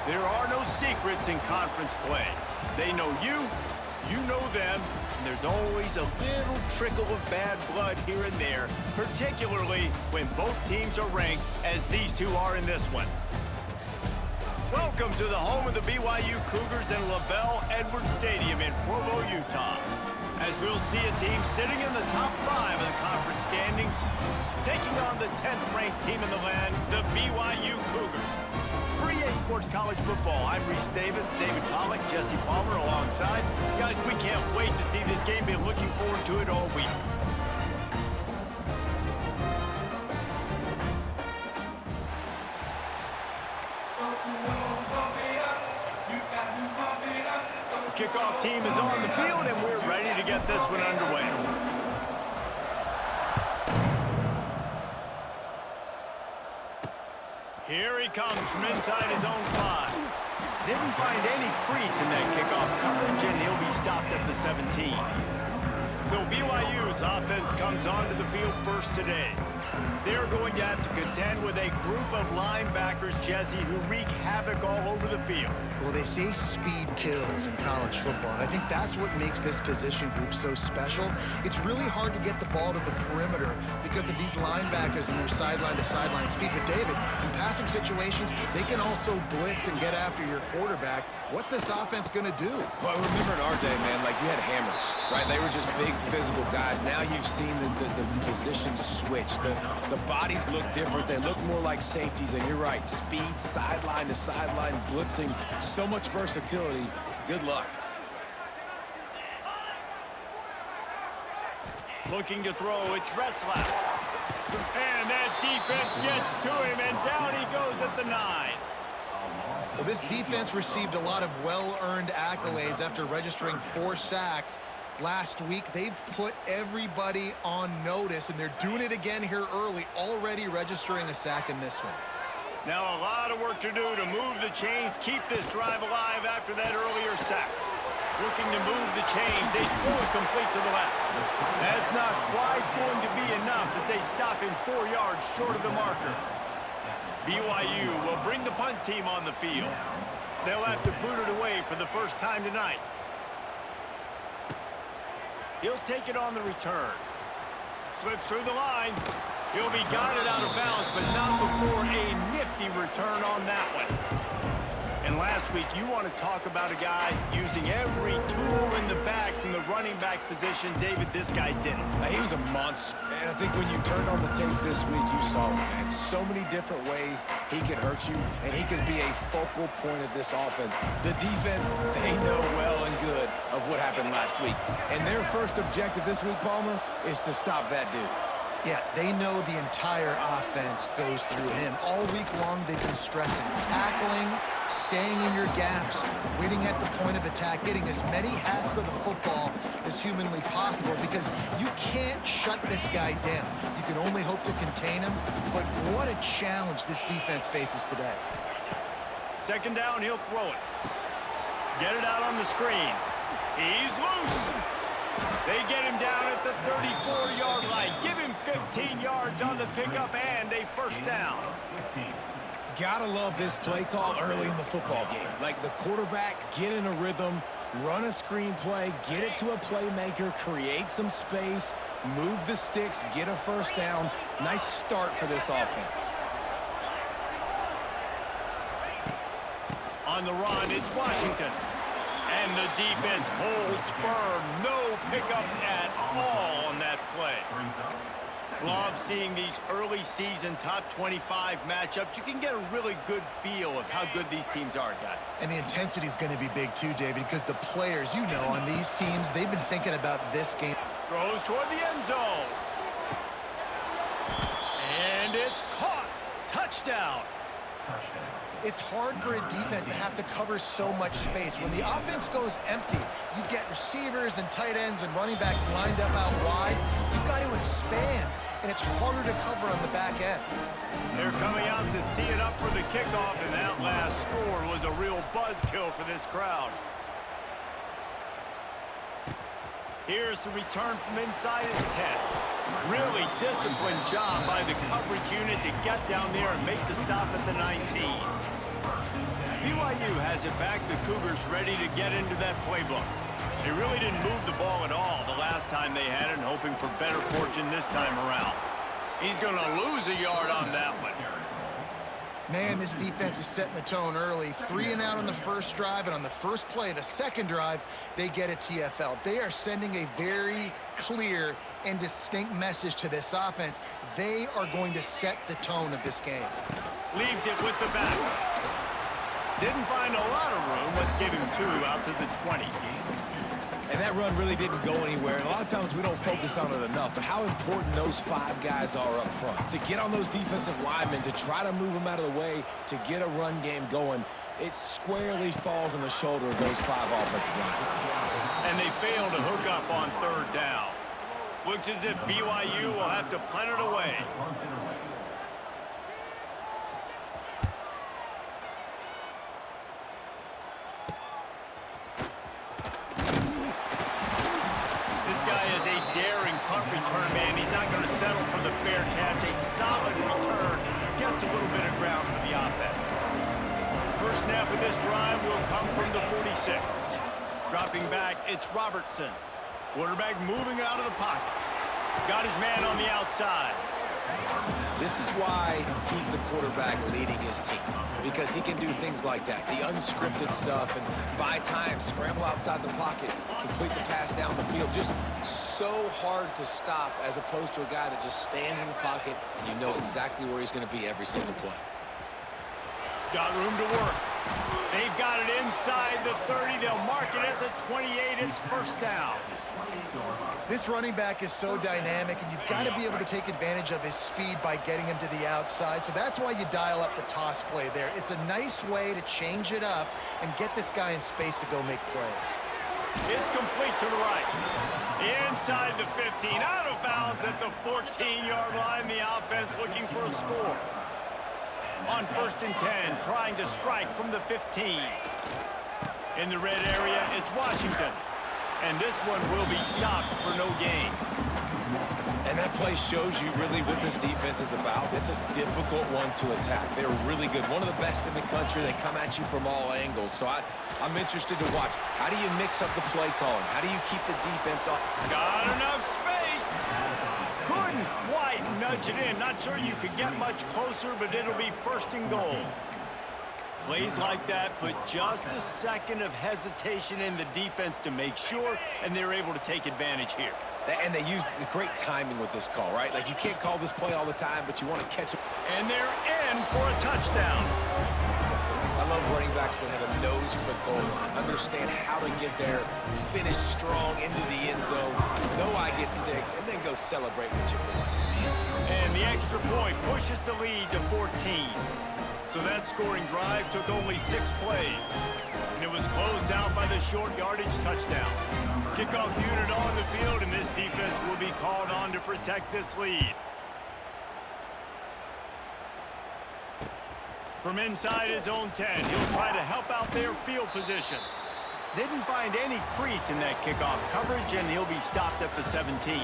There are no secrets in conference play. They know you, you know them, and there's always a little trickle of bad blood here and there, particularly when both teams are ranked as these two are in this one. Welcome to the home of the BYU Cougars in LaVell Edwards Stadium in Provo, Utah. As we'll see a team sitting in the top 5 of the conference standings, taking on the 10th-ranked team in the land, the BYU Cougars. For EA Sports College Football, I'm Reese Davis, David Pollack, Jesse Palmer alongside. Guys, we can't wait to see this game. Been looking forward to it all week. The kickoff team is on the field, and we're ready to get this one underway. Here he comes from inside his own 5. Didn't find any crease in that kickoff coverage, and he'll be stopped at the 17. So BYU's offense comes onto the field first today. They're going to have to contend with a group of linebackers, Jesse, who wreak havoc all over the field. Well, they say speed kills in college football, and I think that's what makes this position group so special. It's really hard to get the ball to the perimeter because of these linebackers and their sideline-to-sideline speed. But, David, in passing situations, they can also blitz and get after your quarterback. What's this offense going to do? Well, remember in our day, man, like you had hammers, right? They were just big physical guys. Now you've seen the positions switch. The bodies look different. They look more like safeties, and you're right. Speed, sideline to sideline, blitzing, so much versatility. Good luck. Looking to throw, it's Retzlaff. And that defense gets to him, and down he goes at the 9. Well, this defense received a lot of well-earned accolades after registering 4 sacks. Last week, they've put everybody on notice, and they're doing it again here early, already registering a sack in this one. Now a lot of work to do to move the chains, keep this drive alive after that earlier sack. Looking to move the chains, they throw it complete to the left. That's not quite going to be enough as they stop him 4 yards short of the marker. BYU will bring the punt team on the field. They'll have to boot it away for the first time tonight. He'll take it on the return. Slips through the line. He'll be guided out of bounds, but not before a nifty return on that one. And last week, you want to talk about a guy using every tool in the bag from the running back position. David, this guy did it. He was a monster. And I think when you turned on the tape this week, you saw it, man. So many different ways he could hurt you, and he could be a focal point of this offense. The defense, they know well and good of what happened last week. And their first objective this week, Palmer, is to stop that dude. Yeah, they know the entire offense goes through him. All week long, they've been stressing tackling, staying in your gaps, waiting at the point of attack, getting as many hats to the football as humanly possible because you can't shut this guy down. You can only hope to contain him, but what a challenge this defense faces today. Second down, he'll throw it. Get it out on the screen. He's loose. They get him down at the 34-yard line. Give him 15 yards on the pickup and a first down. Gotta love this play call early in the football game. Like the quarterback, get in a rhythm, run a screen play, get it to a playmaker, create some space, move the sticks, get a first down. Nice start for this offense. On the run, it's Washington. And the defense holds firm. No pickup at all on that play. Love seeing these early season top 25 matchups. You can get a really good feel of how good these teams are, guys. And the intensity is going to be big too, David, because the players, you know, on these teams, they've been thinking about this game. Throws toward the end zone. And it's caught. Touchdown. It's hard for a defense to have to cover so much space. When the offense goes empty, you get receivers and tight ends and running backs lined up out wide. You've got to expand, and it's harder to cover on the back end. They're coming out to tee it up for the kickoff, and that last score was a real buzzkill for this crowd. Here's the return from inside his 10. Really disciplined job by the coverage unit to get down there and make the stop at the 19. BYU has it back. The Cougars ready to get into that playbook. They really didn't move the ball at all the last time they had it, and hoping for better fortune this time around. He's going to lose a yard on that one. Man, this defense is setting the tone early. 3 and out on the first drive, and on the first play, the second drive, they get a TFL. They are sending a very clear and distinct message to this offense. They are going to set the tone of this game. Leaves it with the back. Didn't find a lot of room. Let's give him 2 out to the 20. And that run really didn't go anywhere. And a lot of times we don't focus on it enough, but how important those 5 guys are up front. To get on those defensive linemen, to try to move them out of the way, to get a run game going, it squarely falls on the shoulder of those 5 offensive linemen. And they fail to hook up on third down. Looks as if BYU will have to punt it away. This guy is a daring punt return man. He's not going to settle for the fair catch. A solid return. Gets a little bit of ground for the offense. First snap of this drive will come from the 46. Dropping back, it's Robertson. Quarterback moving out of the pocket. Got his man on the outside. This is why he's the quarterback leading his team, because he can do things like that, the unscripted stuff, and buy time, scramble outside the pocket, complete the pass down the field. Just so hard to stop as opposed to a guy that just stands in the pocket and you know exactly where he's going to be every single play. Got room to work. They've got it inside the 30. They'll mark it at the 28. It's first down. This running back is so dynamic, and you've got to be able to take advantage of his speed by getting him to the outside. So that's why you dial up the toss play there. It's a nice way to change it up and get this guy in space to go make plays. It's complete to the right. Inside the 15, out of bounds at the 14-yard line. The offense looking for a score. On 1st and 10, trying to strike from the 15. In the red area, it's Washington. And this one will be stopped for no gain. And that play shows you really what this defense is about. It's a difficult one to attack. They're really good. One of the best in the country. They come at you from all angles. So I'm interested to watch. How do you mix up the play calling? How do you keep the defense up? Got enough space. Couldn't quite nudge it in. Not sure you could get much closer, but it'll be 1st and goal. Plays like that put just a second of hesitation in the defense to make sure, and they're able to take advantage here. And they use great timing with this call, right? Like, you can't call this play all the time, but you want to catch it. And they're in for a touchdown. I love running backs that have a nose for the goal line, understand how to get there, finish strong into the end zone, know I get 6, and then go celebrate with your boys. And the extra point pushes the lead to 14. So that scoring drive took only 6 plays. And it was closed out by the short yardage touchdown. Kickoff unit on the field, and this defense will be called on to protect this lead. From inside his own 10, he'll try to help out their field position. Didn't find any crease in that kickoff coverage, and he'll be stopped at the 17.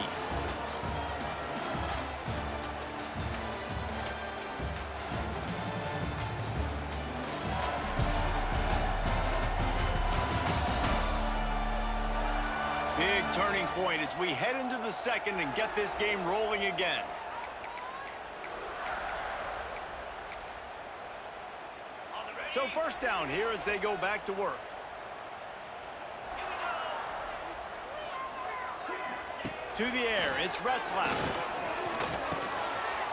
Big turning point as we head into the second and get this game rolling again. So first down here as they go back to work. To the air, it's Retzlaff.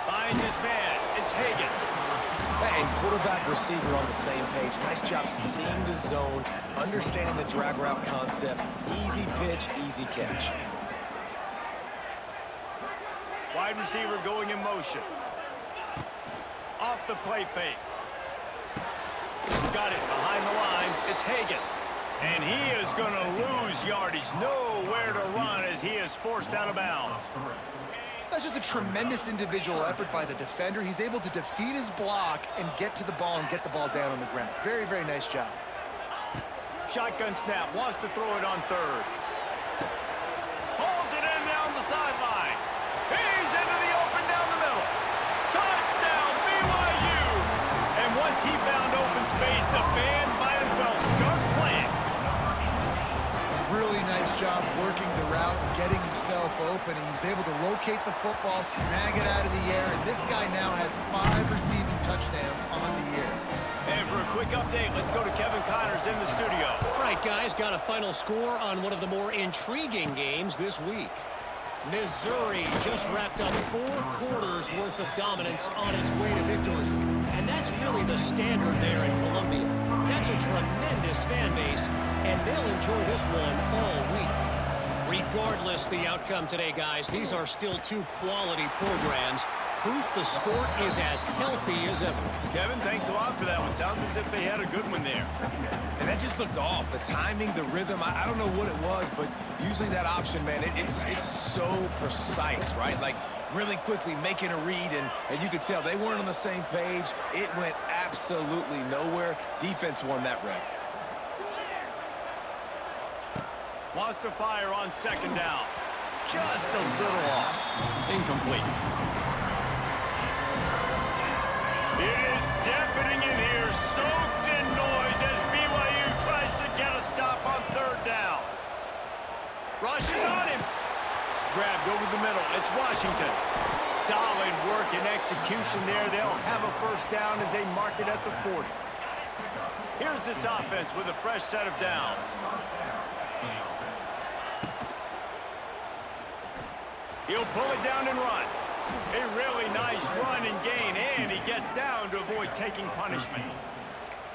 Finds his man, it's Hagan. And quarterback receiver on the same page. Nice job seeing the zone, understanding the drag route concept. Easy pitch, easy catch. Wide receiver going in motion. Off the play fake. Got it behind the line. It's Hagan. And he is going to lose yardage. Nowhere to run as he is forced out of bounds. That's just a tremendous individual effort by the defender. He's able to defeat his block and get to the ball and get the ball down on the ground. Very, very nice job. Shotgun snap. Wants to throw it on third. Pulls it in down the sideline. He's into the open down the middle. Touchdown, BYU! And once he found open space, the band himself open. He was able to locate the football, snag it out of the air, and this guy now has 5 receiving touchdowns on the year. And for a quick update, let's go to Kevin Connors in the studio. All right, guys, got a final score on one of the more intriguing games this week. Missouri just wrapped up 4 quarters worth of dominance on its way to victory. And that's really the standard there in Columbia. That's a tremendous fan base, and they'll enjoy this one all week. Regardless the outcome today, guys, these are still 2 quality programs. Proof the sport is as healthy as ever. Kevin, thanks a lot for that one. Sounds as if they had a good one there. And that just looked off. The timing, the rhythm, I don't know what it was, but usually that option, man, it's so precise, right? Like, really quickly making a read, and you could tell they weren't on the same page. It went absolutely nowhere. Defense won that rep. Wants to fire on 2nd down. Just a little off. Incomplete. It is deafening in here, soaked in noise as BYU tries to get a stop on 3rd down. Rushes on him. Grabbed over the middle. It's Washington. Solid work and execution there. They'll have a 1st down as they mark it at the 40. Here's this offense with a fresh set of downs. He'll pull it down and run. A really nice run and gain, and he gets down to avoid taking punishment.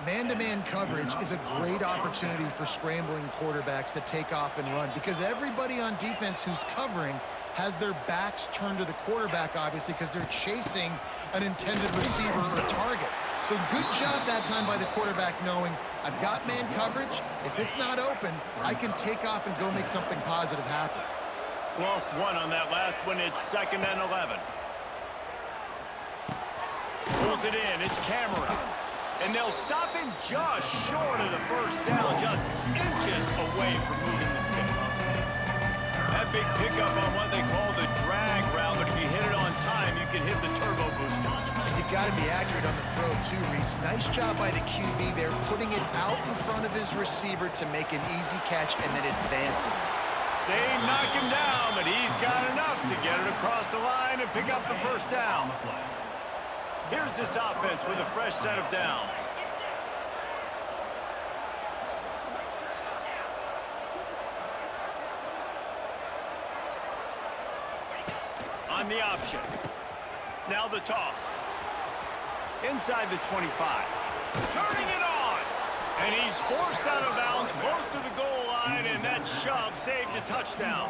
Man-to-man coverage is a great opportunity for scrambling quarterbacks to take off and run because everybody on defense who's covering has their backs turned to the quarterback, obviously, because they're chasing an intended receiver or a target. So good job that time by the quarterback knowing, I've got man coverage. If it's not open, I can take off and go make something positive happen. Lost 1 on that last one. It's 2nd and 11. Pulls it in. It's Cameron. And they'll stop him just short of the 1st down, just inches away from moving the sticks. That big pickup on what they call the drag route, but if you hit it on time, you can hit the turbo boosters. You've got to be accurate on the throw, too, Reese. Nice job by the QB there, putting it out in front of his receiver to make an easy catch and then advancing. They knock him down, but he's got enough to get it across the line and pick up the 1st down. Here's this offense with a fresh set of downs. On the option. Now the toss. Inside the 25. Turning it on! And he's forced out of bounds close to the goal line, and that shove saved a touchdown.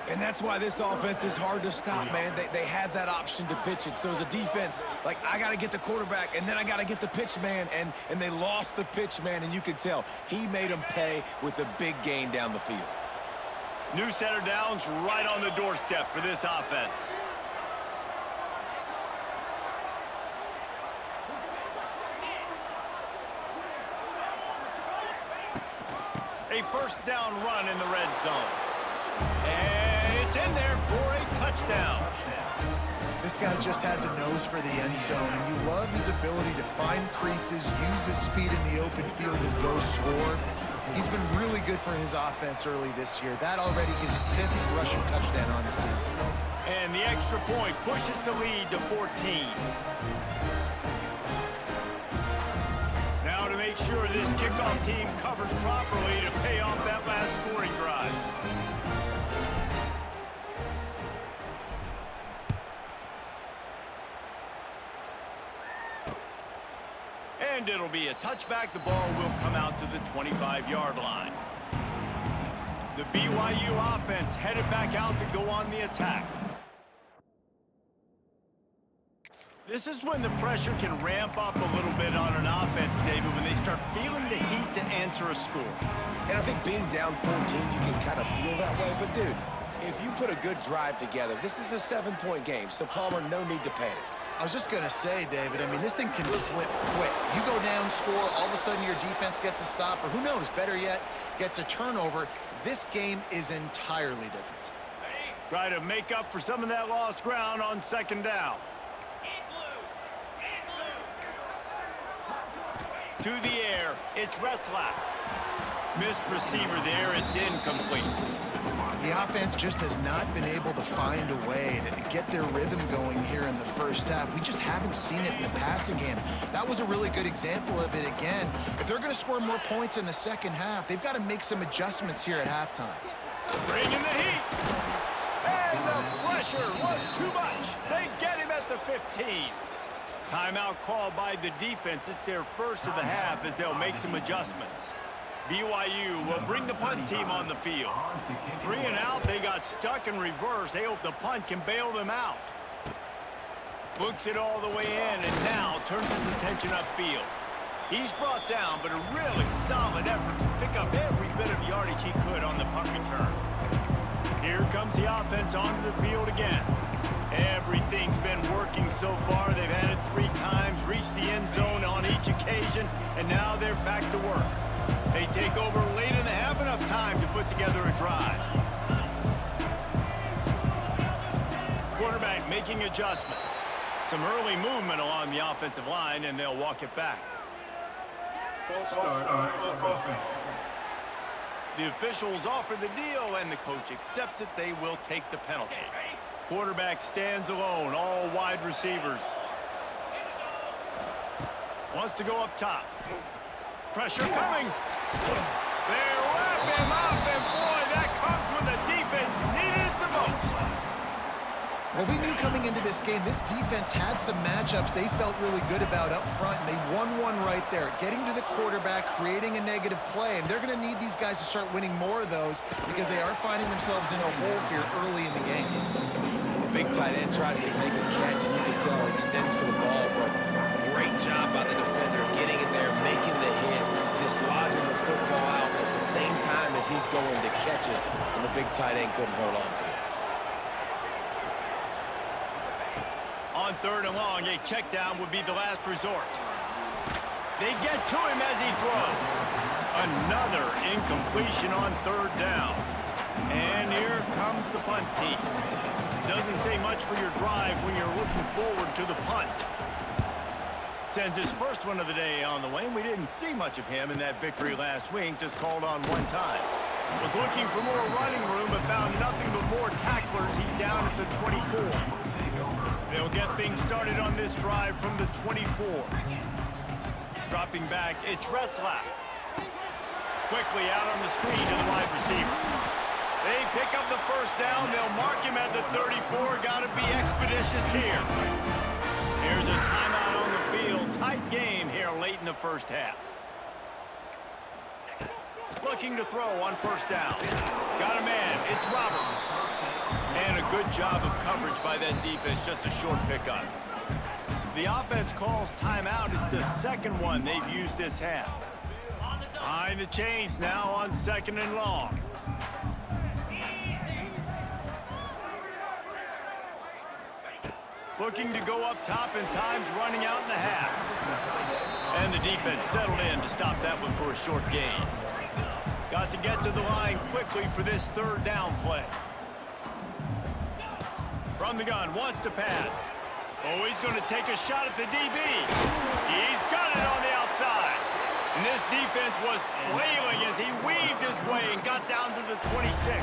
And that's why this offense is hard to stop, man. They had that option to pitch it. So as a defense, like, I got to get the quarterback, and then I got to get the pitch man, and they lost the pitch man, and you could tell. He made them pay with a big gain down the field. New set of downs right on the doorstep for this offense. A 1st down run in the red zone. And it's in there for a touchdown. This guy just has a nose for the end zone, and you love his ability to find creases, use his speed in the open field, and go score. He's been really good for his offense early this year. That already his 5th rushing touchdown on the season. And the extra point pushes the lead to 14. Now to make sure this kickoff team covers properly to pay off that last scoring drive. And it'll be a touchback. The ball will come out to the 25-yard line. The BYU offense headed back out to go on the attack. This is when the pressure can ramp up a little bit on an offense, David, when they start feeling the heat to answer a score. And I think being down 14, you can kind of feel that way. But, dude, if you put a good drive together, this is a 7-point game, so Palmer, no need to panic. I was just going to say, David, I mean, this thing can flip quick. You go down, score, all of a sudden your defense gets a stop, or who knows, better yet, gets a turnover. This game is entirely different. Try to make up for some of that lost ground on 2nd down. To the air, it's Retzlaff. Missed receiver there. It's incomplete. The offense just has not been able to find a way to get their rhythm going here in the first half. We just haven't seen it in the passing game. That was a really good example of it again. If they're going to score more points in the second half, they've got to make some adjustments here at halftime. Bringing the heat. And the pressure was too much. They get him at the 15. Timeout called by the defense. It's their first of the half as they'll make some adjustments. BYU will bring the punt team on the field. 3 and out, they got stuck in reverse. They hope the punt can bail them out. Looks it all the way in and now turns his attention upfield. He's brought down, but a really solid effort to pick up every bit of yardage he could on the punt return. Here comes the offense onto the field again. Everything's been working so far. They've had it 3 times, reached the end zone on each occasion, and now they're back to work. They take over late in the half, enough time to put together a drive. Quarterback making adjustments. Some early movement along the offensive line, and they'll walk it back. False start on offense. The officials offer the deal, and the coach accepts it. They will take the penalty. Quarterback stands alone, all wide receivers. Wants to go up top. Pressure coming. They wrap him up, and boy, that comes when the defense needed it the most. Well, we knew coming into this game, this defense had some matchups they felt really good about up front, and they won one right there, getting to the quarterback, creating a negative play, and they're going to need these guys to start winning more of those because they are finding themselves in a hole here early in the game. The big tight end tries to make a catch, and you can tell he extends for the ball, but great job by the defender getting in there, making the hit, dislodging the football out at the same time as he's going to catch it, and the big tight end couldn't hold on to it. On 3rd and long, a check down would be the last resort. They get to him as he throws. Another incompletion on 3rd down. And here comes the punt team. Doesn't say much for your drive when you're looking forward to the punt. Sends his first one of the day on the way, and we didn't see much of him in that victory last week, just called on 1 time. Was looking for more running room, but found nothing but more tacklers. He's down at the 24. They'll get things started on this drive from the 24. Dropping back, it's Retzlaff. Quickly out on the screen to the wide receiver. They pick up the first down. They'll mark him at the 34. Got to be expeditious here. Here's a timeout on the field. Tight game here late in the first half. Looking to throw on 1st down. Got a man. It's Roberts. And a good job of coverage by that defense. Just a short pickup. The offense calls timeout. It's the second one they've used this half. Behind the chains now on 2nd and long. Looking to go up top, and time's running out in the half. And the defense settled in to stop that one for a short gain. Got to get to the line quickly for this 3rd down play. From the gun, wants to pass. Oh, he's going to take a shot at the DB. He's got it on the outside. And this defense was flailing as he weaved his way and got down to the 26.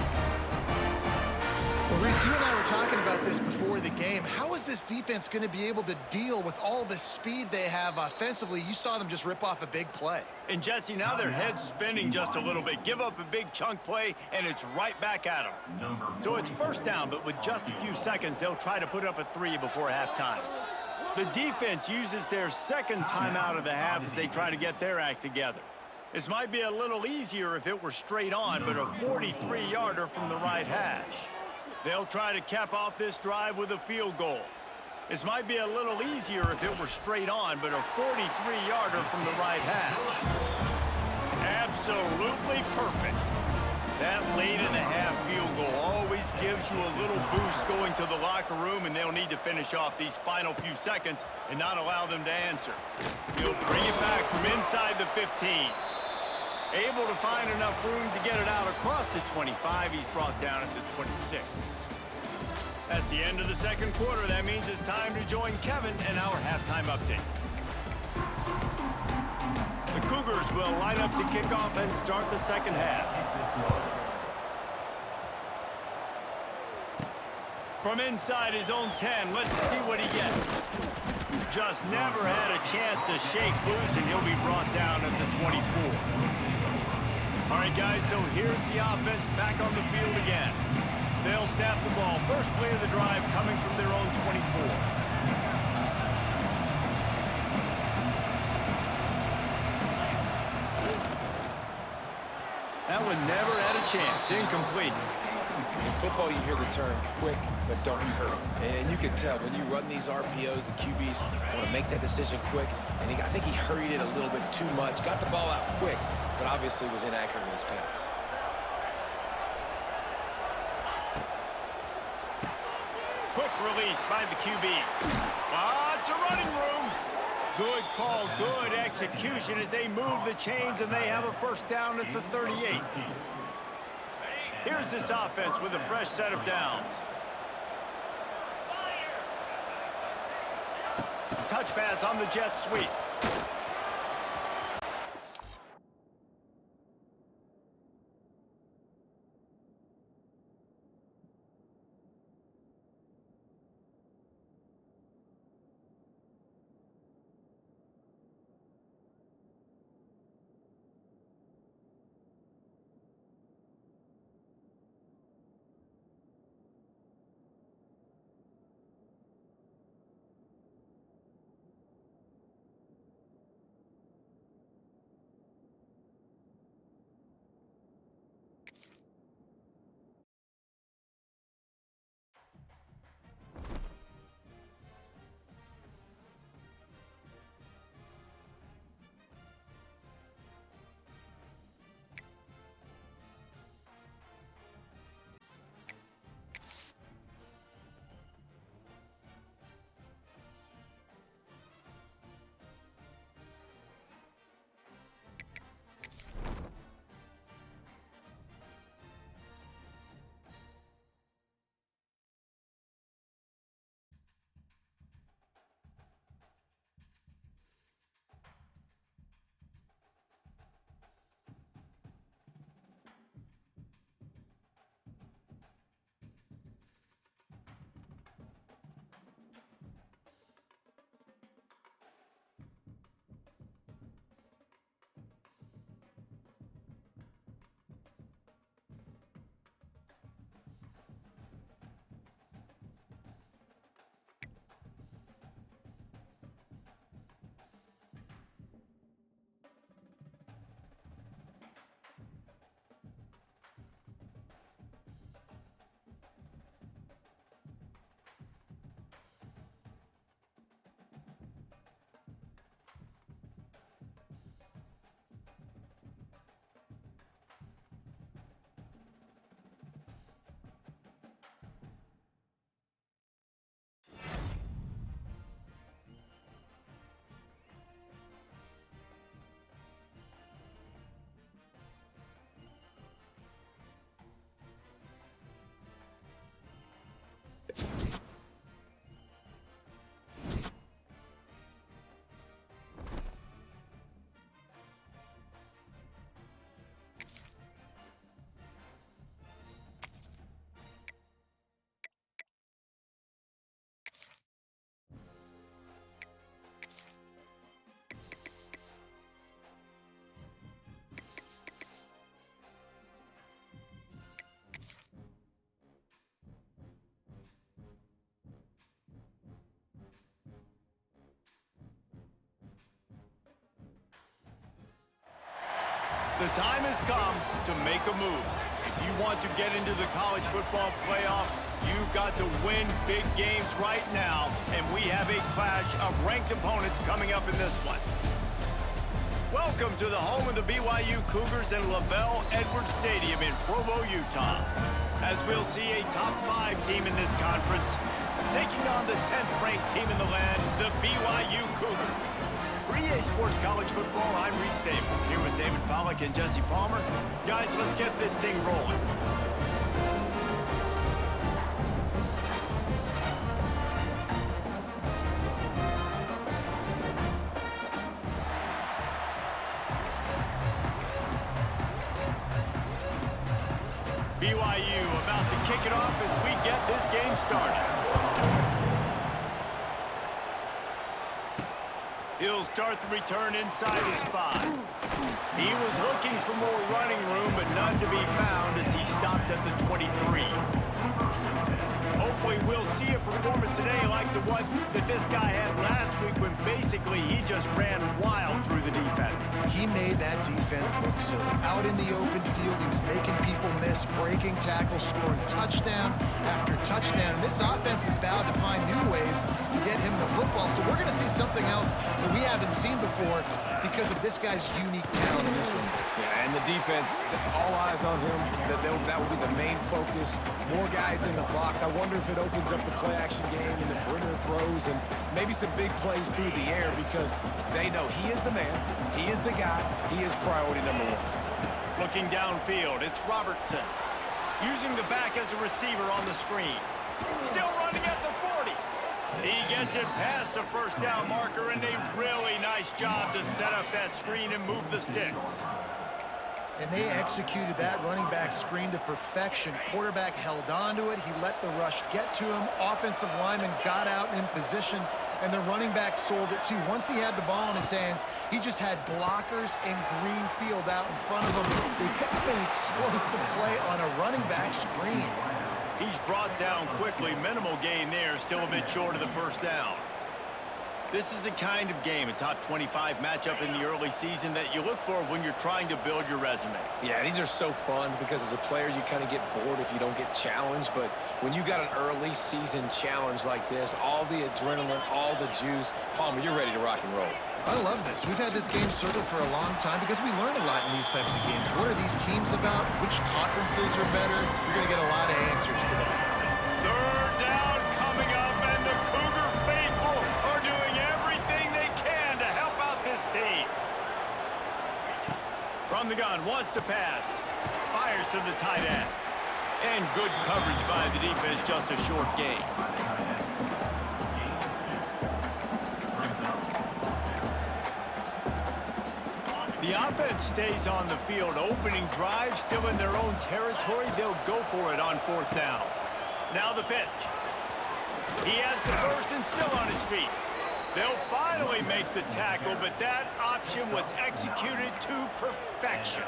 Well, Reese, you and I were talking about this before the game. How is this defense going to be able to deal with all the speed they have offensively? You saw them just rip off a big play. And, Jesse, now their head's spinning just a little bit. Give up a big chunk play, and it's right back at them. So it's 1st down, but with just a few seconds, they'll try to put up a 3 before halftime. The defense uses their 2nd timeout of the half as they try to get their act together. This might be a little easier if it were straight on, but a 43-yarder from the right hash. They'll try to cap off this drive with a field goal. This might be a little easier if it were straight on, but a 43-yarder from the right hash. Absolutely perfect. That late in the half field goal always gives you a little boost going to the locker room, and they'll need to finish off these final few seconds and not allow them to answer. He'll bring it back from inside the 15. Able to find enough room to get it out across the 25. He's brought down at the 26. That's the end of the 2nd quarter. That means it's time to join Kevin and our halftime update. The Cougars offense will line up to kick off and start the second half. From inside his own 10, let's see what he gets. Just never had a chance to shake loose, and he'll be brought down at the 24. All right, guys, so here's the offense back on the field again. They'll snap the ball. First play of the drive coming from their own 24. That one never had a chance. Incomplete. In football, you hear the term quick, but don't hurry. And you can tell when you run these RPOs, the QBs want to make that decision quick. And I think he hurried it a little bit too much. Got the ball out quick, but obviously was inaccurate with his pass. Quick release by the QB. Lots of running room. Good call, good execution as they move the chains, and they have a first down at the 38. Here's this offense with a fresh set of downs. Touch pass on the jet sweep. The time has come to make a move. If you want to get into the college football playoff, you've got to win big games right now, and we have a clash of ranked opponents coming up in this one. Welcome to the home of the BYU Cougars and Lavelle Edwards Stadium in Provo, Utah. As we'll see a top 5 team in this conference taking on the 10th ranked team in the land, the BYU Cougars. For EA Sports College Football, I'm Reese Davis, here with David Pollack and Jesse Palmer. Guys, let's get this thing rolling. BYU about to kick it off as we get this game started. He'll start the return inside his 5. He was looking for more running room, but none to be found as he stopped at the 23. Hopefully we'll see a performance today like the one that this guy had last week when basically he just ran wild through the defense. He made that defense look silly. Out in the open field, he was making people miss, breaking tackles, scoring touchdown after touchdown. And this offense has vowed to find new ways to get him the football. So we're going to see something else that we haven't seen before because of this guy's unique talent in this one. Yeah, and the defense, all eyes on him. That will be the main focus. More guys in the box. I wonder if it opens up the play-action game and the perimeter throws and maybe some big plays through the air because they know he is the man, he is the guy, he is priority number 1. Looking downfield, it's Robertson. Using the back as a receiver on the screen. Still running at the 40. He gets it past the first down marker, and a really nice job to set up that screen and move the sticks. And they executed that running back screen to perfection. Quarterback held on to it. He let the rush get to him. Offensive lineman got out in position, and the running back sold it too. Once he had the ball in his hands, he just had blockers and green field out in front of him. They picked up an explosive play on a running back screen. He's brought down quickly. Minimal gain there, still a bit short of the first down. This is a kind of game, a top 25 matchup in the early season that you look for when you're trying to build your resume. Yeah, these are so fun because as a player, you kind of get bored if you don't get challenged. But when you got an early season challenge like this, all the adrenaline, all the juice, Palmer, you're ready to rock and roll. I love this. We've had this game circled for a long time because we learn a lot in these types of games. What are these teams about? Which conferences are better? You're going to get a lot of answers today. Third down coming up, and the Cougar faithful are doing everything they can to help out this team. From the gun, wants to pass. Fires to the tight end. And good coverage by the defense, just a short gain. The offense stays on the field. Opening drive, still in their own territory. They'll go for it on 4th down. Now the pitch. He has the first and still on his feet. They'll finally make the tackle, but that option was executed to perfection.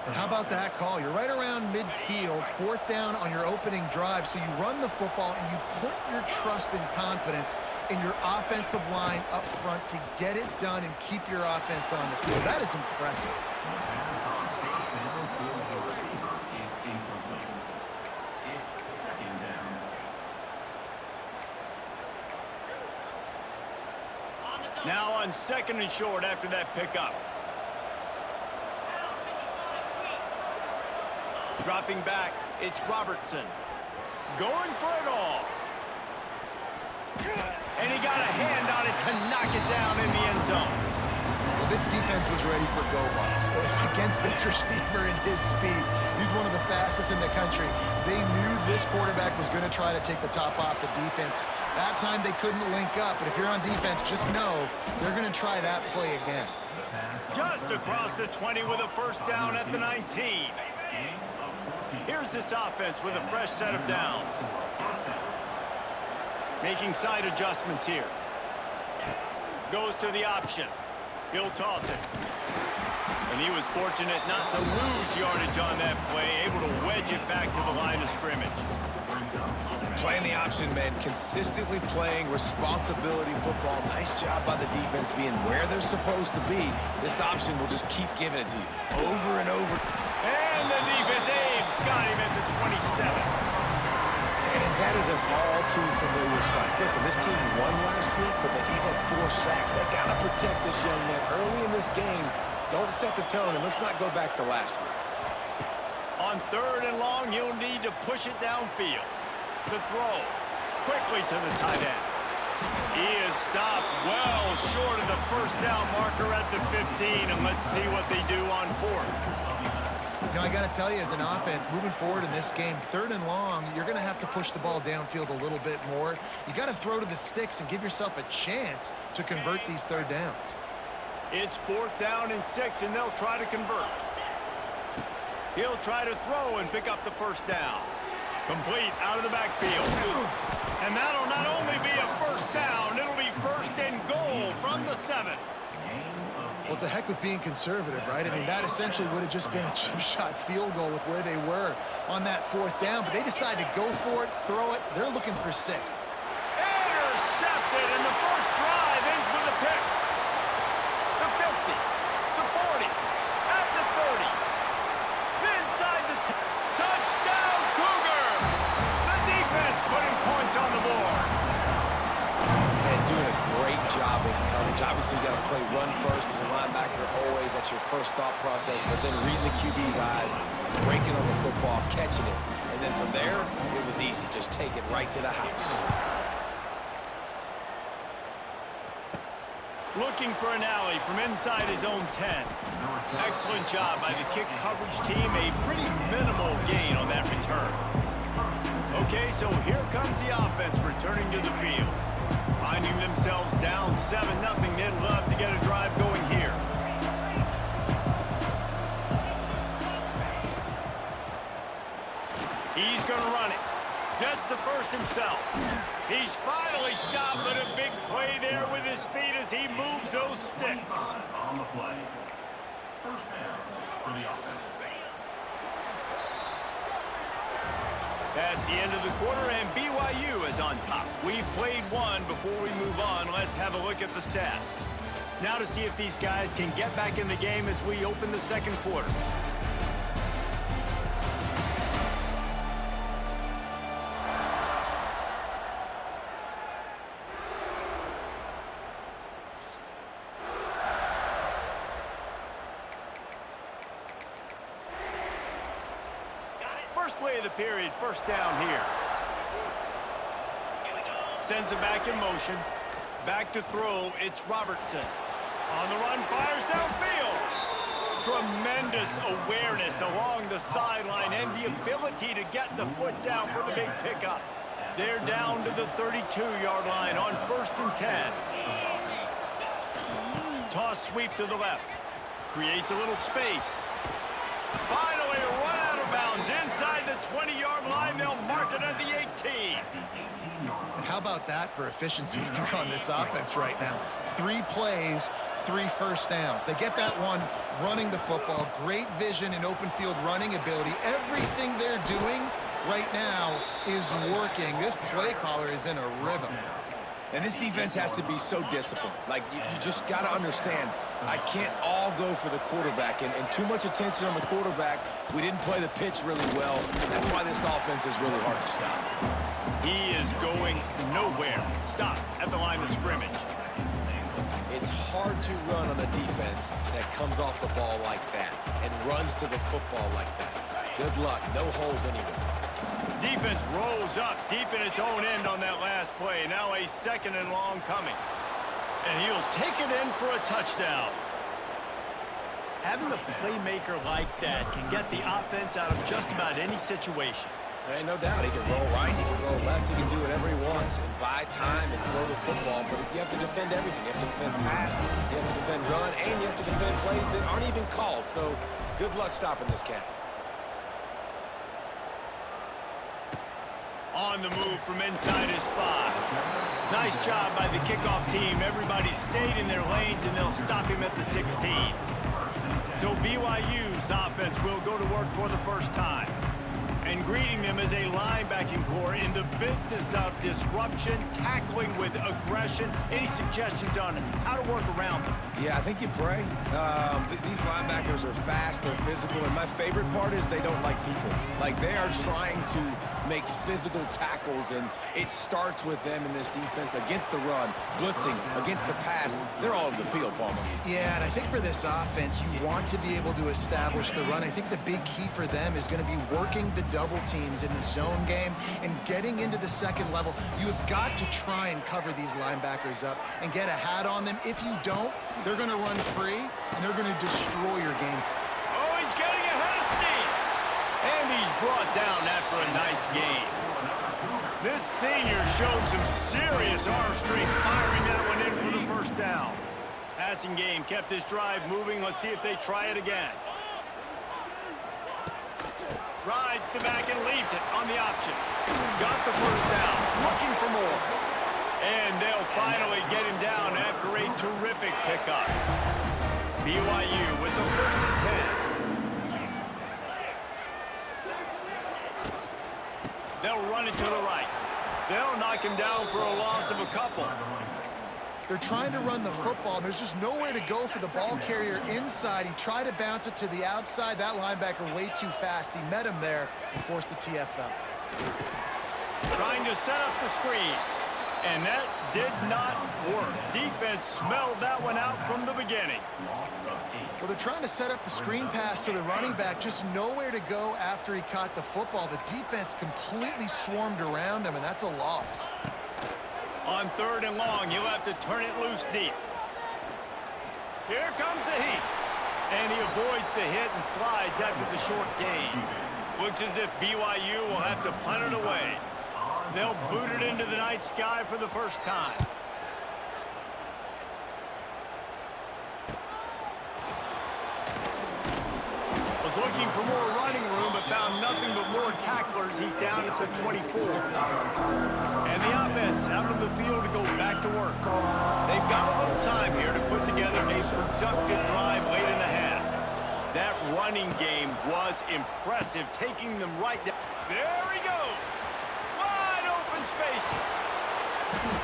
And how about that call? You're right around midfield, 4th down on your opening drive, so you run the football and you put your trust and confidence in your offensive line up front to get it done and keep your offense on the field. That is impressive. Now on 2nd and short after that pickup. Dropping back, it's Robertson. Going for it all. And he got a hand on it to knock it down in the end zone. Well, this defense was ready for go-balls. Against this receiver and his speed. He's one of the fastest in the country. They knew this quarterback was going to try to take the top off the defense. That time they couldn't link up, but if you're on defense, just know they're going to try that play again. Just across the 20 with a first down at the 19. Here's this offense with a fresh set of downs. Making side adjustments here. Goes to the option. He'll toss it. And he was fortunate not to lose yardage on that play, able to wedge it back to the line of scrimmage. Playing the option, man, consistently playing responsibility football. Nice job by the defense being where they're supposed to be. This option will just keep giving it to you over and over. And the defense, got him at the 27. And that is an all-too-familiar sight. Listen, this team won last week, but they gave up 4 sacks. They got to protect this young man early in this game. Don't set the tone, and let's not go back to last week. On 3rd and long, he'll need to push it downfield. The throw, quickly to the tight end. He is stopped well short of the first down marker at the 15, and let's see what they do on 4th. You know, I got to tell you, as an offense, moving forward in this game, 3rd and long, you're going to have to push the ball downfield a little bit more. You got to throw to the sticks and give yourself a chance to convert these 3rd downs. It's 4th down and 6, and they'll try to convert. He'll try to throw and pick up the first down. Complete out of the backfield. And that'll not only be a first down, it'll be first and goal from the 7. Well, it's a heck with being conservative, right? I mean, that essentially would have just been a chip shot field goal with where they were on that 4th down, but they decided to go for it, throw it. They're looking for 6th. Intercepted, and the first drive ends with a pick. The 50, the 40, at the 30. Inside the touchdown, Cougar! The defense putting points on the board. And doing a great job in coverage. Obviously, you got to play run first as a linebacker always. That's your first thought process. But then reading the QB's eyes, breaking on the football, catching it. And then from there, it was easy. Just take it right to the house. Looking for an alley from inside his own 10. Excellent job by the kick coverage team. A pretty minimal gain on that return. Okay, so here comes the offense returning to the field. Finding themselves down 7-0, they'd love to get a drive going here. He's going to run it. Gets the first himself. He's finally stopped, but a big play there with his feet as he moves those sticks. On the play. First down for the offense. That's the end of the quarter, and BYU is on top. We've played one. Before we move on, let's have a look at the stats. Now to see if these guys can get back in the game as we open the second quarter. First play of the period, first down here. Sends it back in motion. Back to throw, it's Robertson. On the run, fires downfield. Tremendous awareness along the sideline and the ability to get the foot down for the big pickup. They're down to the 32-yard line on 1st and 10. Toss sweep to the left. Creates a little space. Finally, a run out of bounds inside the 20-yard line. They'll mark it at the 18. And how about that for efficiency if you're on this offense right now? 3 plays, 3 first downs. They get that one running the football. Great vision and open field running ability. Everything they're doing right now is working. This play caller is in a rhythm. And this defense has to be so disciplined. Like, you just got to understand, I can't all go for the quarterback. And too much attention on the quarterback. We didn't play the pitch really well. That's why this offense is really hard to stop. He is going nowhere. Stop at the line of scrimmage. It's hard to run on a defense that comes off the ball like that and runs to the football like that. Good luck. No holes anywhere. Defense rolls up deep in its own end on that last play. Now a 2nd and long coming. And he'll take it in for a touchdown. Having a playmaker like that can get the offense out of just about any situation. There ain't no doubt. He can roll right, he can roll left, he can do whatever he wants and buy time and throw the football. But you have to defend everything. You have to defend pass, you have to defend run, and you have to defend plays that aren't even called. So good luck stopping this cat. On the move from inside his 5. Nice job by the kickoff team. Everybody stayed in their lanes, and they'll stop him at the 16. So BYU's offense will go to work for the first time. And greeting them as a linebacking core in the business of disruption, tackling with aggression. Any suggestions on how to work around them? Yeah, I think you pray. These linebackers are fast, they're physical, and my favorite part is they don't like people. Like, they are trying to make physical tackles, and it starts with them in this defense against the run, blitzing, against the pass. They're all over the field, Palmer. Yeah, and I think for this offense, you want to be able to establish the run. I think the big key for them is going to be working the double teams in the zone game and getting into the second level. You have got to try and cover these linebackers up and get a hat on them. If you don't, they're going to run free, and they're going to destroy your game. Oh, he's getting ahead of steam. And he's brought down after a nice game. This senior showed some serious arm strength firing that one in for the first down. Passing game kept this drive moving. Let's see if they try it again. Rides the back and leaves it on the option. Got the first down, looking for more. And they'll finally get him down after a terrific pickup. BYU with the first and 10. They'll run it to the right. They'll knock him down for a loss of a couple. They're trying to run the football, and there's just nowhere to go for the ball carrier inside. He tried to bounce it to the outside. That linebacker way too fast. He met him there and forced the TFL. Trying to set up the screen. And that did not work. Defense smelled that one out from the beginning. Well, they're trying to set up the screen pass to the running back. Just nowhere to go after he caught the football. The defense completely swarmed around him, and that's a loss. On 3rd and long, you'll have to turn it loose deep. Here comes the heat. And he avoids the hit and slides after the short gain. Looks as if BYU will have to punt it away. They'll boot it into the night sky for the first time. Was looking for more running room, but found nothing but more tacklers. He's down at the 24. And the offense out on the field to go back to work. They've got a little time here to put together a productive drive late in the half. That running game was impressive, taking them right down. There he goes. Wide open spaces.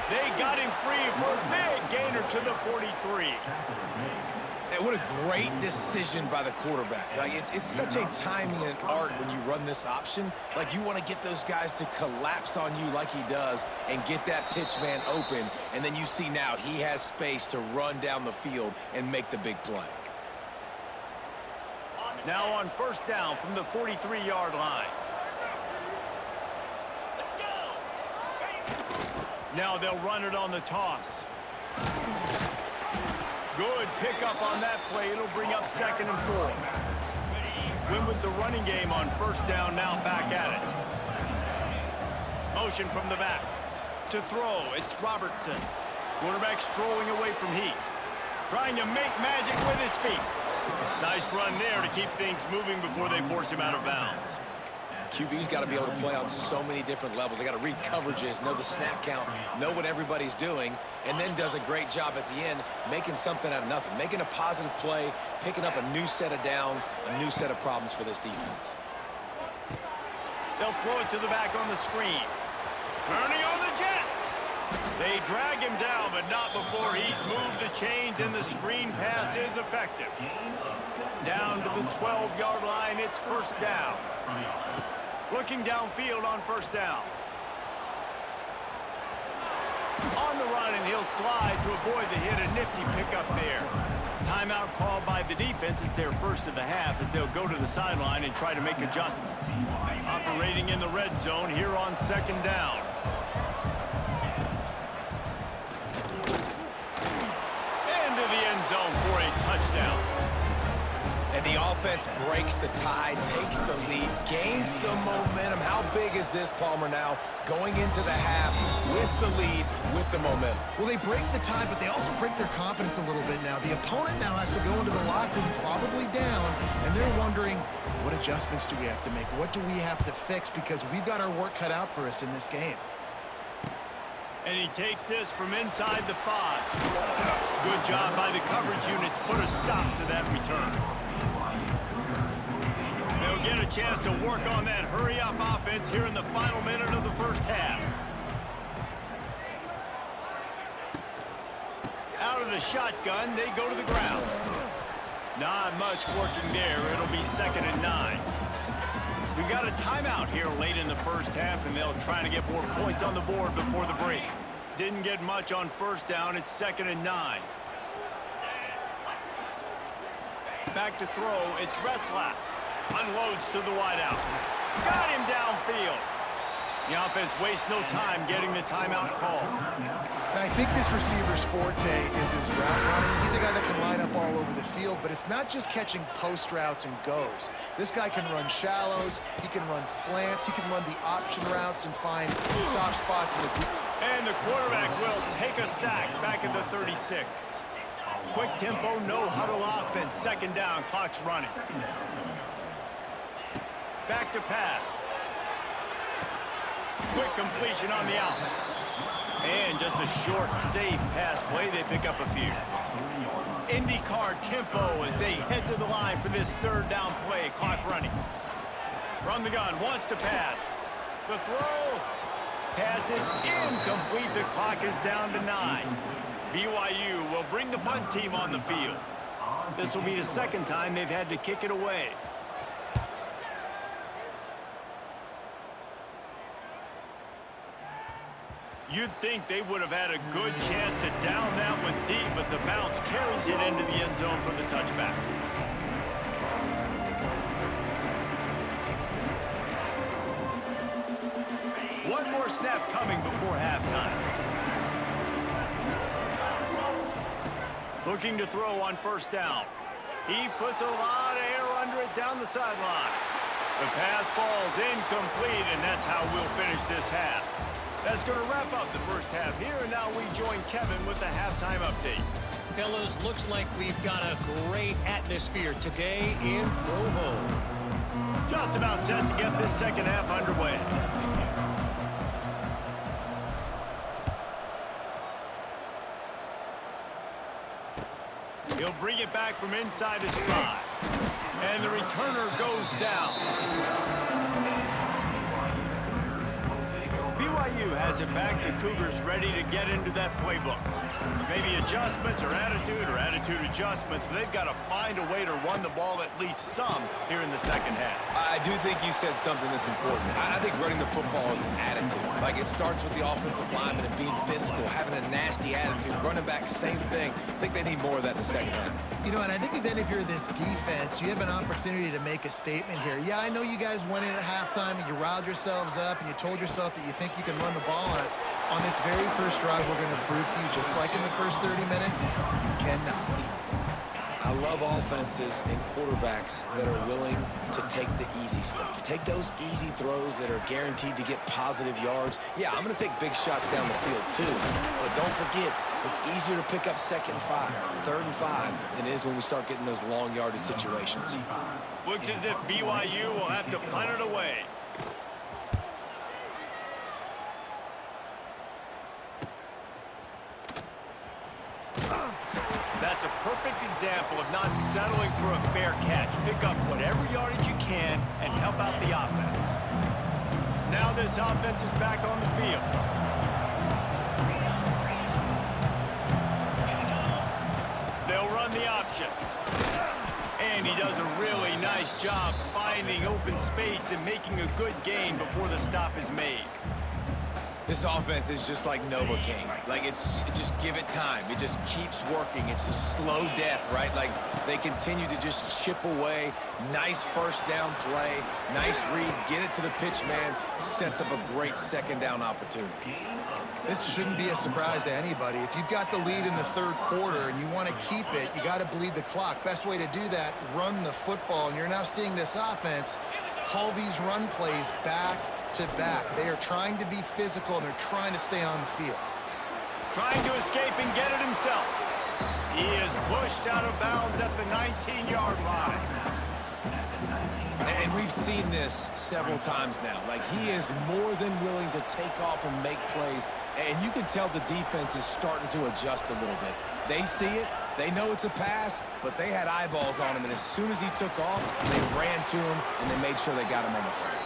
They got him free for a big gainer to the 43. And what a great decision by the quarterback. Like it's such a timing and art when you run this option. Like, you want to get those guys to collapse on you like he does and get that pitch man open. And then you see now he has space to run down the field and make the big play. Now on 1st down from the 43-yard line. Now they'll run it on the toss. Good pickup on that play. It'll bring up 2nd and 4. Win with the running game on 1st down, now back at it. Motion from the back. To throw, it's Robertson. Quarterback strolling away from Heat. Trying to make magic with his feet. Nice run there to keep things moving before they force him out of bounds. QB's got to be able to play on so many different levels. They got to read coverages, know the snap count, know what everybody's doing, and then does a great job at the end making something out of nothing, making a positive play, picking up a new set of downs, a new set of problems for this defense. They'll throw it to the back on the screen. Turning on the Jets. They drag him down, but not before he's moved the chains, and the screen pass is effective. Down to the 12-yard line, it's 1st down. Looking downfield on 1st down. On the run, and he'll slide to avoid the hit. A nifty pickup there. Timeout called by the defense. It's their first of the half as they'll go to the sideline and try to make adjustments. Operating in the red zone here on 2nd down. Into the end zone for a touchdown. And the offense breaks the tie, takes the lead, gains some momentum. How big is this, Palmer, now going into the half with the lead, with the momentum? Well, they break the tie, but they also break their confidence a little bit now. The opponent now has to go into the locker room probably down, and they're wondering, what adjustments do we have to make? What do we have to fix? Because we've got our work cut out for us in this game. And he takes this from inside the 5. Good job by the coverage unit to put a stop to that return. They'll get a chance to work on that hurry-up offense here in the final minute of the first half. Out of the shotgun, they go to the ground. Not much working there. It'll be 2nd and 9. We've got a timeout here late in the first half, and they'll try to get more points on the board before the break. Didn't get much on 1st down. It's 2nd and 9. Back to throw. It's Retzlaff. Unloads to the wideout. Got him downfield. The offense wastes no time getting the timeout call. And I think this receiver's forte is his route running. He's a guy that can line up all over the field, but it's not just catching post routes and goes. This guy can run shallows, he can run slants, he can run the option routes and find soft spots in the deep. And the quarterback will take a sack back at the 36. Quick tempo, no huddle offense. 2nd down, clock's running. Back to pass. Quick completion on the out. And just a short, safe pass play. They pick up a few. IndyCar tempo as they head to the line for this third down play. Clock running. From the gun, wants to pass. The throw. Pass is incomplete. The clock is down to 9. BYU will bring the punt team on the field. This will be the second time they've had to kick it away. You'd think they would have had a good chance to down that one deep, but the bounce carries it into the end zone for the touchback. One more snap coming before halftime. Looking to throw on first down. He puts a lot of air under it down the sideline. The pass falls incomplete, and that's how we'll finish this half. That's going to wrap up the first half here, and now we join Kevin with the halftime update. Fellas, looks like we've got a great atmosphere today in Provo. Just about set to get this second half underway. He'll bring it back from inside his 5. And the returner goes down. BYU has it back. The Cougars ready to get into that playbook. Maybe adjustments or attitude adjustments, but they've got to find a way to run the ball at least some here in the second half. I do think you said something that's important. I think running the football is an attitude. Like, it starts with the offensive lineman and being physical, having a nasty attitude. Running back, same thing. I think they need more of that in the second half. You know, and I think even if you're this defense, you have an opportunity to make a statement here. Yeah, I know you guys went in at halftime and you riled yourselves up and you told yourself that you think you can run the ball on us. On this very first drive, we're going to prove to you, just like in the first 30 minutes, you cannot. I love offenses and quarterbacks that are willing to take the easy stuff. Take those easy throws that are guaranteed to get positive yards. Yeah, I'm going to take big shots down the field too. But don't forget, it's easier to pick up 2nd and 5, 3rd and 5 than it is when we start getting those long yardage situations. Looks as if BYU will have to punt it away. That's a perfect example of not settling for a fair catch. Pick up whatever yardage you can and help out the offense. Now this offense is back on the field. They'll run the option. And he does a really nice job finding open space and making a good gain before the stop is made. This offense is just like Novocaine. Like, just give it time. It just keeps working. It's a slow death, right? Like, they continue to just chip away. Nice first down play. Nice read. Get it to the pitch man. Sets up a great second down opportunity. This shouldn't be a surprise to anybody. If you've got the lead in the third quarter and you want to keep it, you got to bleed the clock. Best way to do that, run the football. And you're now seeing this offense call these run plays back to back. They are trying to be physical and they're trying to stay on the field. Trying to escape and get it himself. He is pushed out of bounds at the 19-yard line. And we've seen this several times now. Like, he is more than willing to take off and make plays. And you can tell the defense is starting to adjust a little bit. They see it. They know it's a pass, but they had eyeballs on him. And as soon as he took off, they ran to him, and they made sure they got him on the ground.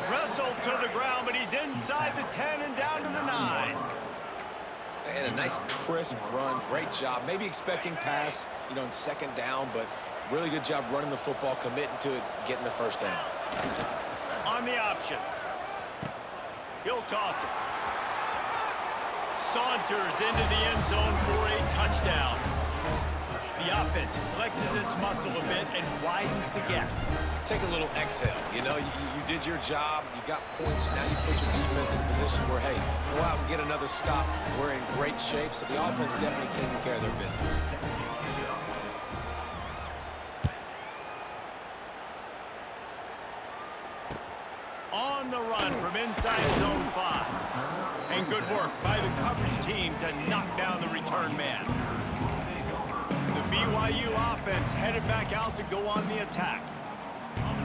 Wrestled to the ground, but he's inside the 10 and down to the 9. And a nice crisp run. Great job. Maybe expecting pass, you know, in second down, but really good job running the football, committing to it, getting the first down. On the option. He'll toss it. Saunters into the end zone for a touchdown. The offense flexes its muscle a bit and widens the gap. Take a little exhale. You know, you did your job. You got points. Now you put your defense in a position where, hey, go out and get another stop. We're in great shape, so the offense definitely taking care of their business. On the run from inside his own 5. And good work by the coverage team to knock down the return man. The BYU offense headed back out to go on the attack.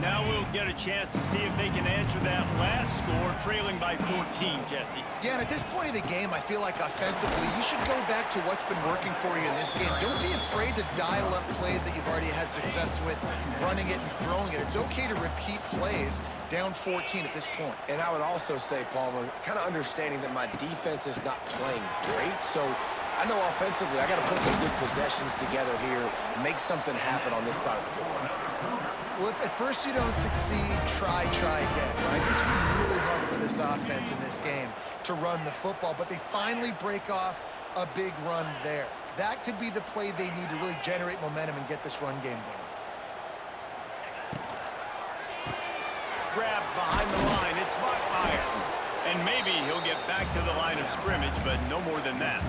Now we'll get a chance to see if they can answer that last score, trailing by 14, Jesse. Yeah, and at this point of the game, I feel like offensively, you should go back to what's been working for you in this game. Don't be afraid to dial up plays that you've already had success with, running it and throwing it. It's okay to repeat plays down 14 at this point. And I would also say, Palmer, kind of understanding that my defense is not playing great, so I know offensively I got to put some good possessions together here, make something happen on this side of the football. Well, if at first you don't succeed, try again, right? It's been really hard for this offense in this game to run the football, but they finally break off a big run there. That could be the play they need to really generate momentum and get this run game going. Grab behind the line. It's Bachmeier. And maybe he'll get back to the line of scrimmage, but no more than that.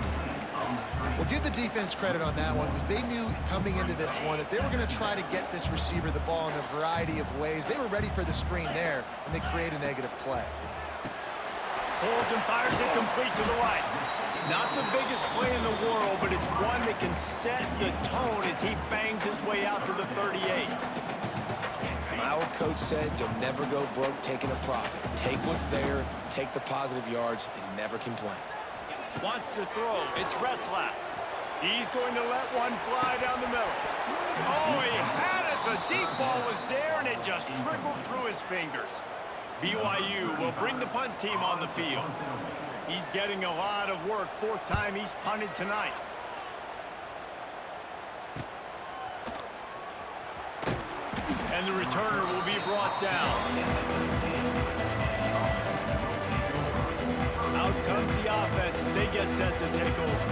Well, give the defense credit on that one because they knew coming into this one that they were going to try to get this receiver the ball in a variety of ways. They were ready for the screen there, and they create a negative play. Pulls and fires it complete to the right. Not the biggest play in the world, but it's one that can set the tone as he bangs his way out to the 38. My old coach said you'll never go broke taking a profit. Take what's there, take the positive yards, and never complain. Wants to throw. It's Retzlaff. He's going to let one fly down the middle. Oh, he had it. The deep ball was there, and it just trickled through his fingers. BYU will bring the punt team on the field. He's getting a lot of work. Fourth time he's punted tonight. And the returner will be brought down. Out comes the offense as they get set to take over.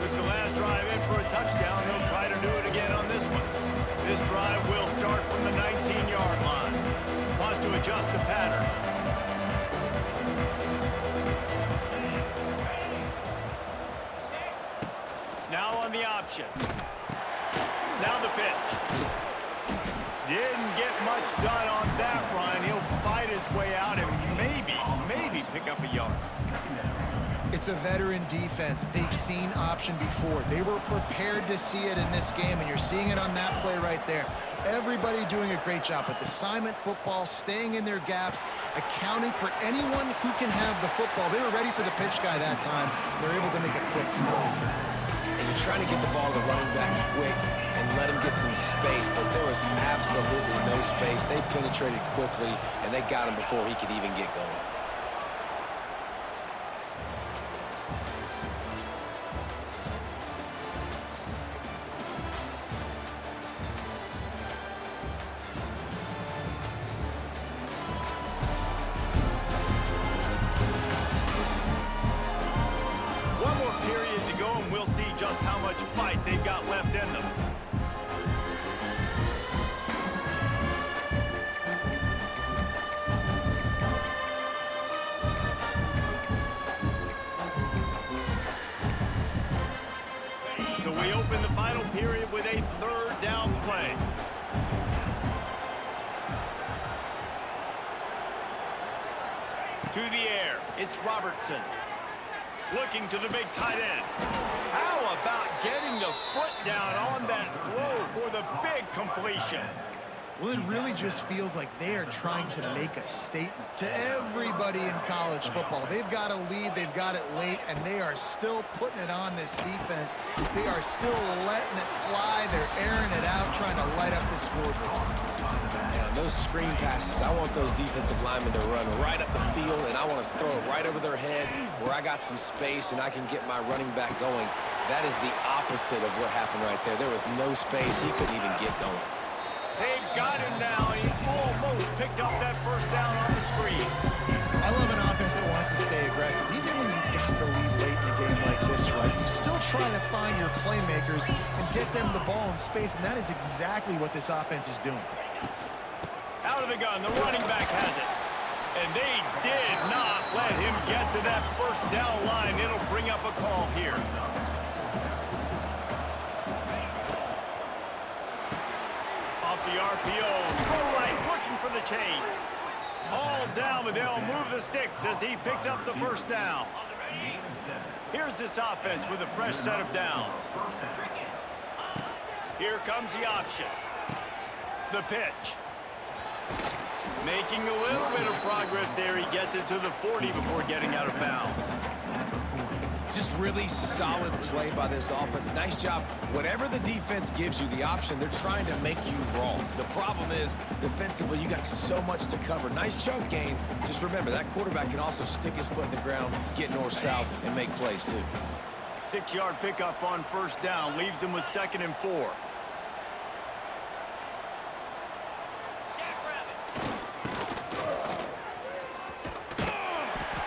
Took the last drive in for a touchdown. They'll try to do it again on this one. This drive will start from the 19-yard line. Wants to adjust the pattern. Now on the option. Now the pitch. Didn't get much done on that run. He'll fight his way out and maybe pick up a yard. It's a veteran defense. They've seen option before. They were prepared to see it in this game, and you're seeing it on that play right there. Everybody doing a great job with assignment football, staying in their gaps, accounting for anyone who can have the football. They were ready for the pitch guy that time. They're able to make a quick stop. And you're trying to get the ball to the running back quick and let him get some space, but there was absolutely no space. They penetrated quickly, and they got him before he could even get going. One more period to go, and we'll see just how much fight they've got left in them. So we open the final period with a third down play. To the air, it's Robertson. Looking to the big tight end. How about getting the foot down on that throw for the big completion? Well, it really just feels like they are trying to make a statement to everybody in college football. They've got a lead, they've got it late, and they are still putting it on this defense. They are still letting it fly. They're airing it out, trying to light up the scoreboard. Yeah, those screen passes, I want those defensive linemen to run right up the field, and I want to throw it right over their head where I got some space and I can get my running back going. That is the opposite of what happened right there. There was no space. He couldn't even get going. They've got him now. He almost picked up that first down on the screen. I love an offense that wants to stay aggressive. Even when you've got the lead late in a game like this, right, you still try to find your playmakers and get them the ball in space, and that is exactly what this offense is doing. Out of the gun, the running back has it. And they did not let him get to that first down line. It'll bring up a call here. Off the RPO, throw right, looking for the chains. All down, but they'll move the sticks as he picks up the first down. Here's this offense with a fresh set of downs. Here comes the option. The pitch. Making a little bit of progress there. He gets it to the 40 before getting out of bounds. Just really solid play by this offense. Nice job. Whatever the defense gives you, the option, they're trying to make you wrong. The problem is, defensively, you got so much to cover. Nice chunk gain. Just remember, that quarterback can also stick his foot in the ground, get north-south, and make plays, too. 6-yard pickup on first down. Leaves him with 2nd and 4.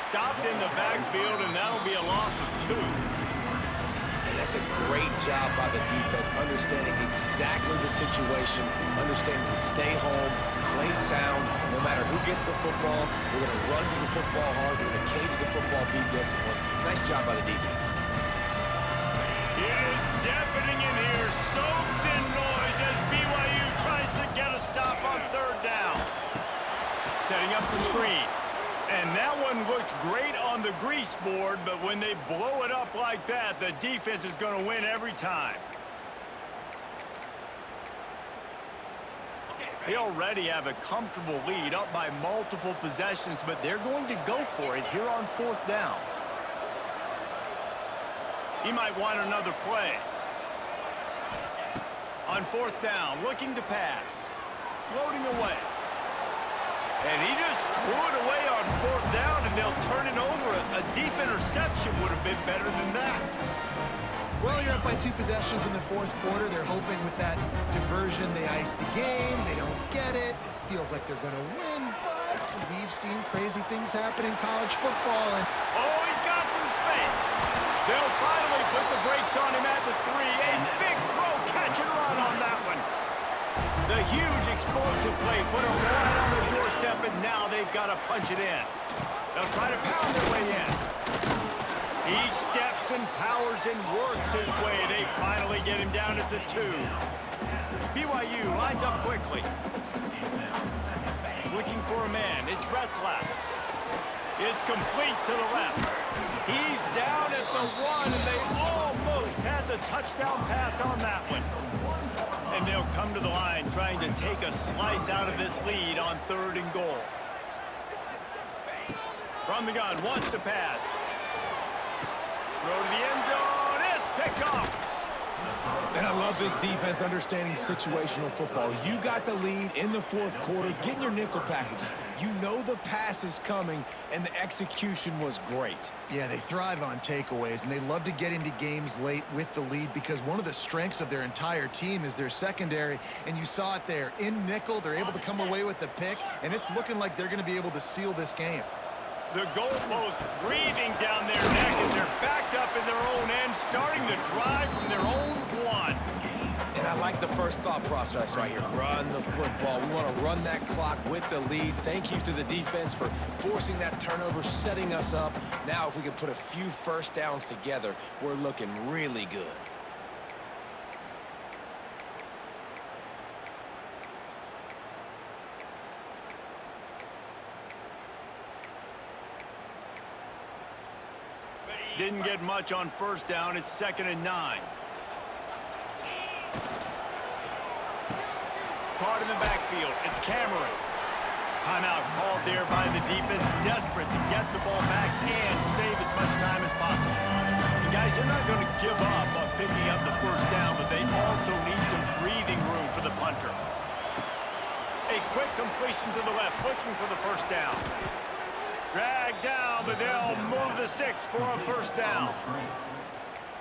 Stopped in the backfield, and that'll be a loss of 2. And that's a great job by the defense, understanding exactly the situation, understanding to stay home, play sound. No matter who gets the football, we're going to run to the football hard. We're going to cage the football, be disciplined. Nice job by the defense. It is deafening in here, soaked in noise as BYU tries to get a stop on 3rd down. Setting up the screen. And that one looked great on the grease board, but when they blow it up like that, the defense is going to win every time. They already have a comfortable lead, up by multiple possessions, but they're going to go for it here on 4th down. He might want another play. On 4th down, looking to pass. Floating away. And he just threw it away on 4th down, and they'll turn it over. A deep interception would have been better than that. Well, you're up by 2 possessions in the 4th quarter. They're hoping with that conversion they ice the game. They don't get it. It feels like they're going to win, but we've seen crazy things happen in college football. And oh, he's got some space. They'll finally put the brakes on him at the 3. A big throw, catch and run on that one. The huge explosive play put him right on the doorstep, and now they've got to punch it in. They'll try to pound their way in. He steps and powers and works his way. They finally get him down at the 2. BYU lines up quickly. Looking for a man. It's Retzlaff. It's complete to the left. He's down at the 1, and they almost had the touchdown pass on that one. And they'll come to the line trying to take a slice out of this lead on 3rd and goal. From the gun, wants to pass. Throw to the end zone. It's picked off. And I love this defense understanding situational football. You got the lead in the 4th quarter, getting your nickel packages. You know the pass is coming, and the execution was great. yeah, they thrive on takeaways, and they love to get into games late with the lead because one of the strengths of their entire team is their secondary, and you saw it there. In nickel, they're able to come away with the pick, and it's looking like they're going to be able to seal this game. The goalpost breathing down their neck as they're backed up in their own end, starting the drive from their own 1. And I like the first thought process right here. Run the football. We want to run that clock with the lead. Thank you to the defense for forcing that turnover, setting us up. Now, if we can put a few first downs together, we're looking really good. Didn't get much on first down. It's 2nd and 9. Caught in the backfield. It's Cameron. Timeout called there by the defense, desperate to get the ball back and save as much time as possible. And guys, they're not going to give up on picking up the first down, but they also need some breathing room for the punter. A quick completion to the left, looking for the first down. Dragged down, but they'll move the sticks for a first down.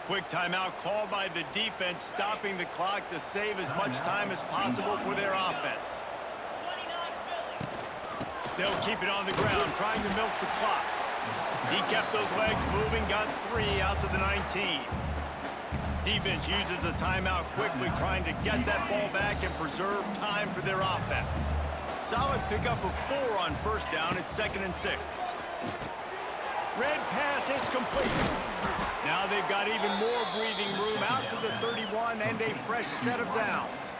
Quick timeout called by the defense, stopping the clock to save as much time as possible for their offense. They'll keep it on the ground, trying to milk the clock. He kept those legs moving, got 3 out to the 19. Defense uses a timeout quickly, trying to get that ball back and preserve time for their offense. Solid pickup of 4 on first down. It's 2nd and 6. Red pass, it's complete. Now they've got even more breathing room out to the 31 and a fresh set of downs.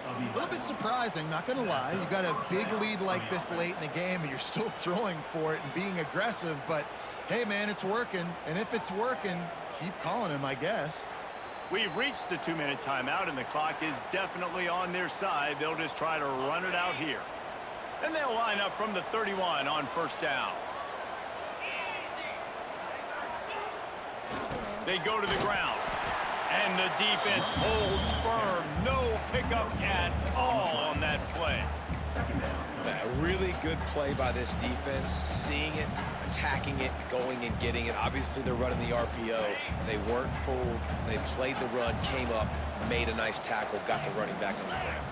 A little bit surprising, not going to lie. You got a big lead like this late in the game, and you're still throwing for it and being aggressive. But, hey, man, it's working. And if it's working, keep calling him, I guess. We've reached the 2-minute timeout, and the clock is definitely on their side. They'll just try to run it out here. And they'll line up from the 31 on first down. They go to the ground. And the defense holds firm. No pickup at all on that play. A really good play by this defense, seeing it, attacking it, going and getting it. Obviously, they're running the RPO. They weren't fooled. They played the run, came up, made a nice tackle, got the running back on the ground.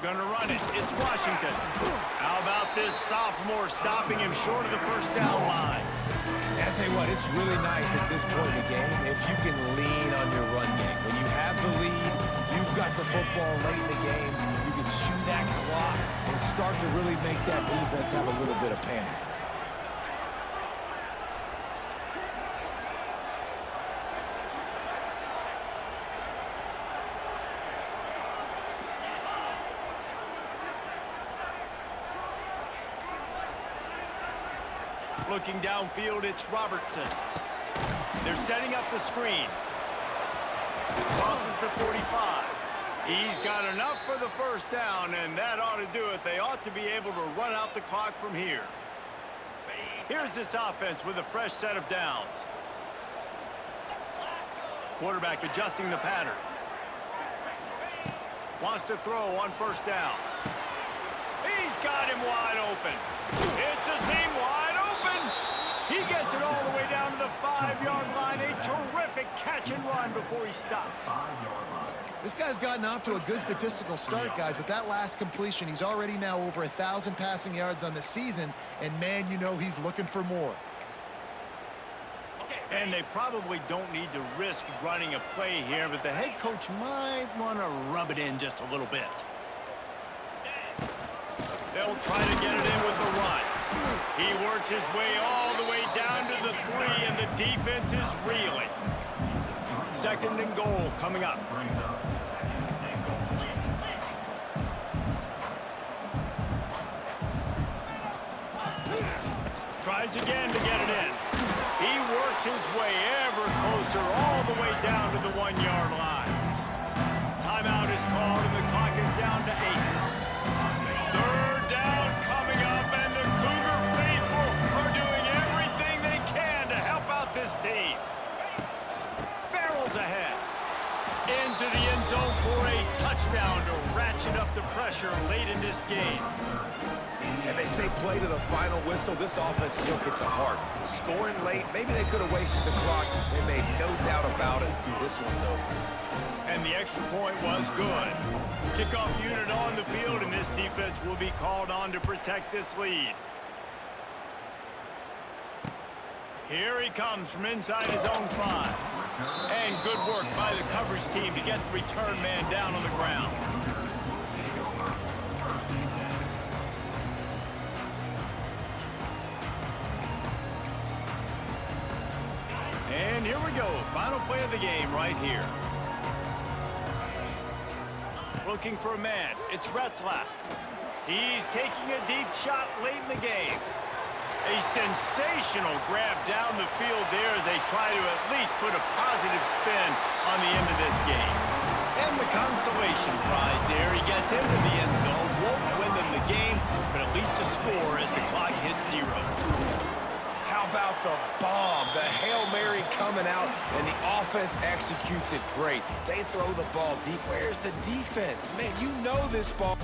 Gonna run it. It's Washington. How about this sophomore stopping him short of the first down line? And I tell you what, it's really nice at this point in the game if you can lean on your run game. When you have the lead, you've got the football late in the game, you can chew that clock and start to really make that defense have a little bit of panic. Looking downfield, it's Robertson. They're setting up the screen. Crosses to 45. He's got enough for the first down, and that ought to do it. They ought to be able to run out the clock from here. Here's this offense with a fresh set of downs. Quarterback adjusting the pattern. Wants to throw on first down. He's got him wide open. It's a seam wide open. He gets it all the way down to the 5-yard line. A terrific catch and run before he stopped. This guy's gotten off to a good statistical start, guys. With that last completion, he's already now over 1,000 passing yards on the season. And, man, you know he's looking for more. And they probably don't need to risk running a play here, but the head coach might want to rub it in just a little bit. They'll try to get it in with the run. He works his way all the way down to the 3, and the defense is reeling. Second and goal coming up. Tries again to get it in. He works his way ever closer all the way down to the 1-yard line. Timeout is called, and the clock is down to 8. Third down coming up, and the Cougar faithful are doing everything they can to help out this team. Barrels ahead. Into the end zone for a touchdown to ratchet up the pressure late in this game. And they say play to the final whistle. This offense took it to heart. Scoring late, maybe they could have wasted the clock. They made no doubt about it. This one's over. And the extra point was good. Kickoff unit on the field, and this defense will be called on to protect this lead. Here he comes from inside his own 5. And good work by the coverage team to get the return man down on the ground. And here we go. Final play of the game right here. Looking for a man. It's Retzlaff. He's taking a deep shot late in the game. A sensational grab down the field there as they try to at least put a positive spin on the end of this game. And the consolation prize there. He gets into the end zone. Won't win them the game, but at least a score as the clock hits 0. How about the bomb? The Hail Mary coming out, and the offense executes it great. They throw the ball deep. Where's the defense? Man, you know this ball.